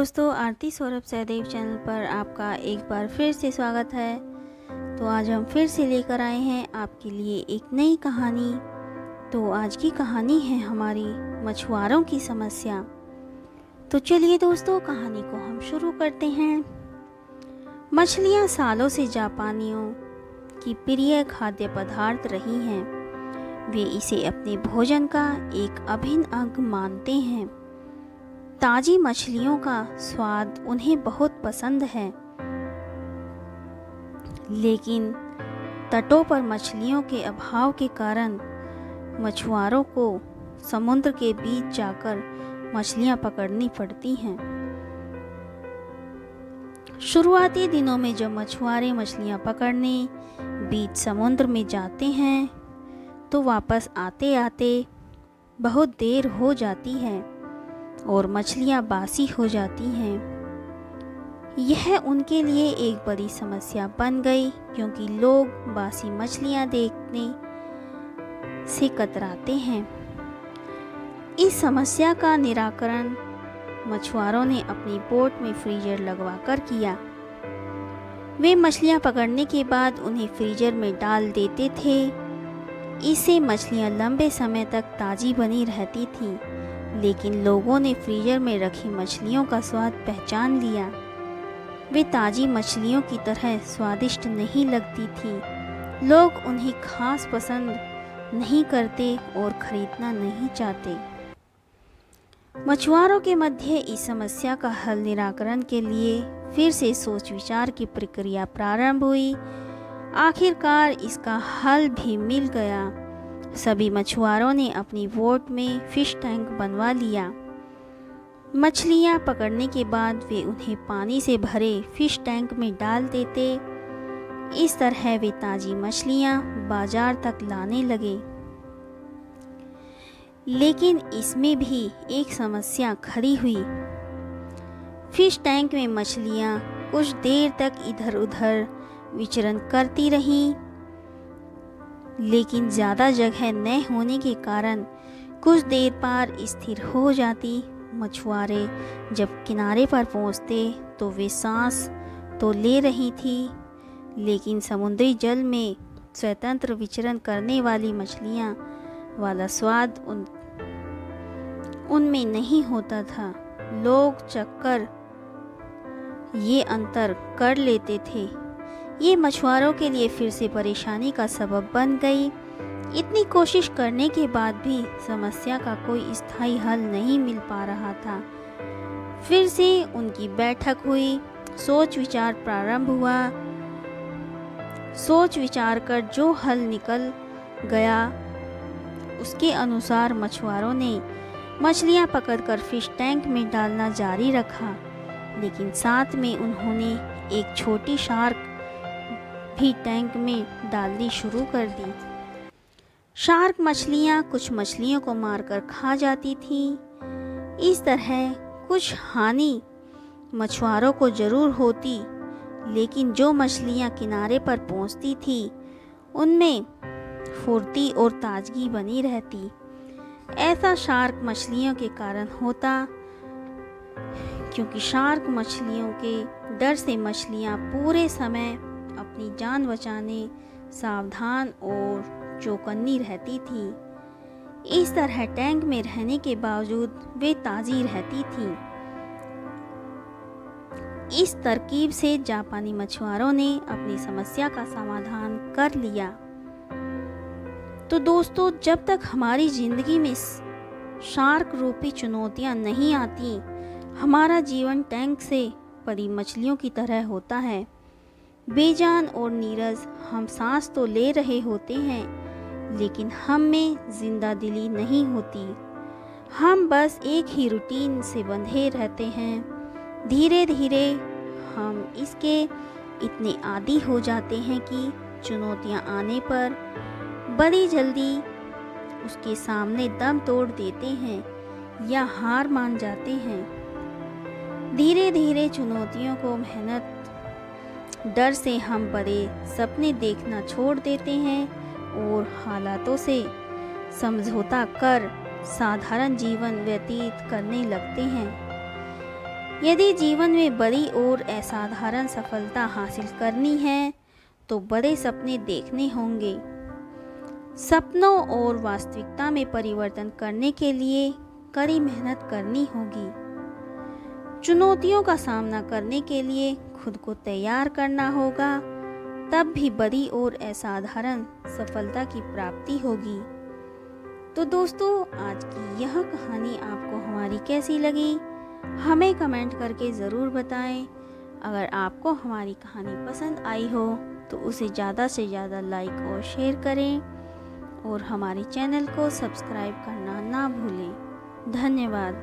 दोस्तों, आरती सौरभ सहदेव चैनल पर आपका एक बार फिर से स्वागत है। तो आज हम फिर से लेकर आए हैं आपके लिए एक नई कहानी। तो आज की कहानी है हमारी मछुआरों की समस्या। तो चलिए दोस्तों, कहानी को हम शुरू करते हैं। मछलियाँ सालों से जापानियों की प्रिय खाद्य पदार्थ रही हैं। वे इसे अपने भोजन का एक अभिन्न अंग मानते हैं। ताज़ी मछलियों का स्वाद उन्हें बहुत पसंद है, लेकिन तटों पर मछलियों के अभाव के कारण मछुआरों को समुद्र के बीच जाकर मछलियां पकड़नी पड़ती हैं। शुरुआती दिनों में जब मछुआरे मछलियां पकड़ने बीच समुद्र में जाते हैं तो वापस आते आते बहुत देर हो जाती है और मछलियां बासी हो जाती हैं। यह उनके लिए एक बड़ी समस्या बन गई, क्योंकि लोग बासी मछलियां देखने से कतराते हैं। इस समस्या का निराकरण मछुआरों ने अपनी बोट में फ्रीजर लगवाकर किया। वे मछलियां पकड़ने के बाद उन्हें फ्रीजर में डाल देते थे। इससे मछलियां लंबे समय तक ताज़ी बनी रहती थीं। लेकिन लोगों ने फ्रीजर में रखी मछलियों का स्वाद पहचान लिया। वे ताज़ी मछलियों की तरह स्वादिष्ट नहीं लगती थी। लोग उन्हें खास पसंद नहीं करते और खरीदना नहीं चाहते। मछुआरों के मध्य इस समस्या का हल निराकरण के लिए फिर से सोच विचार की प्रक्रिया प्रारंभ हुई। आखिरकार इसका हल भी मिल गया। सभी मछुआरों ने अपनी बोट में फिश टैंक बनवा लिया। मछलियां पकड़ने के बाद वे उन्हें पानी से भरे फिश टैंक में डाल देते। इस तरह वे ताज़ी मछलियां बाजार तक लाने लगे। लेकिन इसमें भी एक समस्या खड़ी हुई। फिश टैंक में मछलियां कुछ देर तक इधर उधर विचरण करती रहीं, लेकिन ज़्यादा जगह न होने के कारण कुछ देर पार स्थिर हो जाती। मछुआरे जब किनारे पर पहुंचते तो वे सांस तो ले रही थी, लेकिन समुद्री जल में स्वतंत्र विचरण करने वाली मछलियां वाला स्वाद उनमें नहीं होता था। लोग चक्कर ये अंतर कर लेते थे। ये मछुआरों के लिए फिर से परेशानी का सबब बन गई। इतनी कोशिश करने के बाद भी समस्या का कोई स्थायी हल नहीं मिल पा रहा था। फिर से उनकी बैठक हुई, सोच विचार प्रारंभ हुआ। सोच विचार कर जो हल निकल गया उसके अनुसार मछुआरों ने मछलियां पकड़कर फिश टैंक में डालना जारी रखा, लेकिन साथ में उन्होंने एक छोटी शार्क भी टैंक में डालनी शुरू कर दी। शार्क मछलियां कुछ मछलियों को मारकर खा जाती थीं। इस तरह कुछ हानि मछुआरों को जरूर होती, लेकिन जो मछलियां किनारे पर पहुंचती थी उनमें फुर्ती और ताजगी बनी रहती। ऐसा शार्क मछलियों के कारण होता, क्योंकि शार्क मछलियों के डर से मछलियां पूरे समय अपनी जान बचाने सावधान और चौकन्नी रहती थी। इस तरह टैंक में रहने के बावजूद वे ताज़ी रहती थीं। इस तरकीब से जापानी मछुआरों ने अपनी समस्या का समाधान कर लिया। तो दोस्तों, जब तक हमारी जिंदगी में शार्क रूपी चुनौतियां नहीं आती, हमारा जीवन टैंक से परी मछलियों की तरह होता है। बेजान और नीरस हम सांस तो ले रहे होते हैं, लेकिन हम में जिंदा दिली नहीं होती। हम बस एक ही रूटीन से बंधे रहते हैं। धीरे धीरे हम इसके इतने आदी हो जाते हैं कि चुनौतियां आने पर बड़ी जल्दी उसके सामने दम तोड़ देते हैं या हार मान जाते हैं। धीरे धीरे चुनौतियों को मेहनत डर से हम बड़े सपने देखना छोड़ देते हैं और हालातों से समझौता कर साधारण जीवन व्यतीत करने लगते हैं। यदि जीवन में बड़ी और असाधारण सफलता हासिल करनी है तो बड़े सपने देखने होंगे। सपनों और वास्तविकता में परिवर्तन करने के लिए कड़ी मेहनत करनी होगी। चुनौतियों का सामना करने के लिए खुद को तैयार करना होगा, तब भी बड़ी और असाधारण सफलता की प्राप्ति होगी। तो दोस्तों, आज की यह कहानी आपको हमारी कैसी लगी, हमें कमेंट करके ज़रूर बताएं। अगर आपको हमारी कहानी पसंद आई हो तो उसे ज़्यादा से ज़्यादा लाइक और शेयर करें और हमारे चैनल को सब्सक्राइब करना ना भूलें। धन्यवाद।